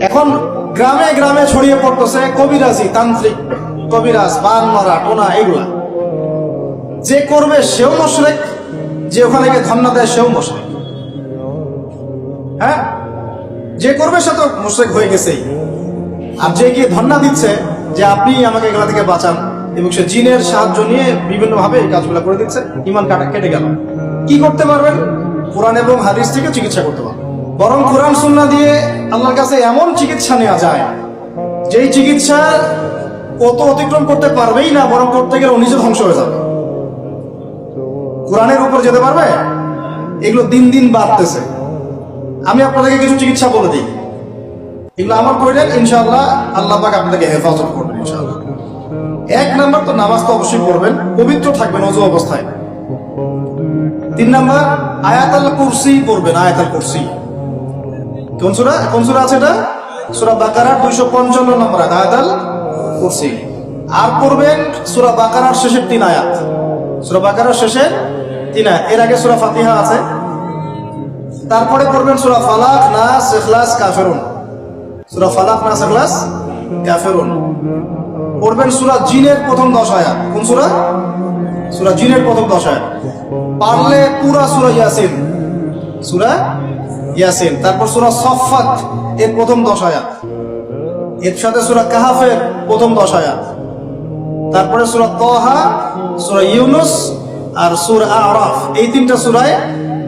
এখন গ্রামে গ্রামে ছড়িয়ে পড়তেছে কবিরাজি, তান্ত্রিক, কবিরাজ, বান মারা, টোনা, এগুলা। যে করবে সেও মুশরিক, যে ওখানে গিয়ে ধন্না দেয় সেও মুশরিক। হ্যাঁ, যে করবে সে তো মুশরিক হয়ে গেছেই। আর যে গিয়ে ধন্না দিচ্ছে যে আপনি আমাকে এগুলা থেকে বাঁচান, এবং সে জিনের সাহায্য নিয়ে বিভিন্ন ভাবে এই কাজগুলো করে দিচ্ছে, ইমান কেটে গেল। কি করতে পারবেন? কোরআন এবং হাদিস থেকে চিকিৎসা করতে পারবেন। বরং কোরআন সুন্নাহ দিয়ে আল্লাহর কাছে এমন চিকিৎসা নেওয়া যায়, যেই চিকিৎসা কত অতিক্রম করতে পারবেই না, বরং করতে গেলে ও নিজে ধ্বংস হয়ে যাবে। কোরআনের উপর যেতে পারবে? এগুলো দিন দিন বাড়তেছে। আমি আপনাদেরকে কিছু চিকিৎসা বলে দিই, এগুলো আমার করলেন ইনশাআল্লাহ আল্লাহ পাক আপনাদেরকে হেফাজত করবেন ইনশাআল্লাহ। 1 নাম্বার তো নামাজ তো অবশ্যই পড়বেন, পবিত্র থাকবেন ওযু অবস্থায়। 3 নাম্বার আয়াতুল কুরসি পড়বেন, আয়াতুল কুরসি। কোন সূরা আছে এটা? সূরা বাকারার 255 নম্বর আয়াতুল কুরসি। আর পড়বেন সূরা বাকারার শেষের 3 আয়াত। সূরা বাকারার শেষের 3 আয়াত। এর আগে সূরা ফাতিহা আছে। তারপরে পড়বেন সূরা ফালাক, নাস, ইখলাস, কাফিরুন। সূরা ফালাক, নাস, ইখলাস, কাফিরুন। পড়বেন সূরা জিনের প্রথম 10 আয়াত। কোন সূরা? সূরা জিনের প্রথম 10 আয়াত। পারলে পুরা সূরা ইয়াসিন, সূরা ইয়াসিন। তারপর সূরা সফফাত এর প্রথম 10 আয়াত। এর সাথে সূরা কাহফের প্রথম 10 আয়াত। তারপরে সূরা তাহা, সূরা ইউনুস আর সূরা আরাফ। এই 3টা সূরায়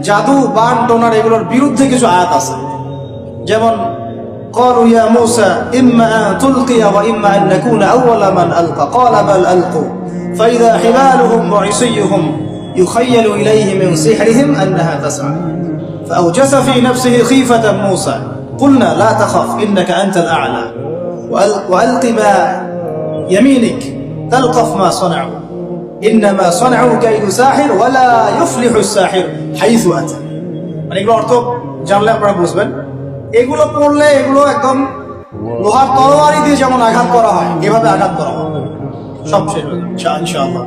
জাদু, বান, টোনার এগুলোর বিরুদ্ধে কিছু আয়াত আছে। যেমন قالوا يا موسى إما أن تلقي وإما أن نكون أول من ألقى قال بل ألقوا فإذا حبالهم وعصيهم يخيل إليه من سحرهم أنها تسعى فأوجس في نفسه خيفة موسى قلنا لا تخف إنك أنت الأعلى وألق ما يمينك تلقف ما صنعوا إنما صنعوا كيد ساحر ولا يفلح الساحر حيث أتى। মানে এগুলো অর্থ জানলে আপনারা বুঝবেন। এগুলো পড়লে এগুলো একদম লোহার তরবারি দিয়ে যেমন আঘাত করা হয়, এভাবে আঘাত করা হয়, সব শেষ হয়ে যাবে ইনশাআল্লাহ।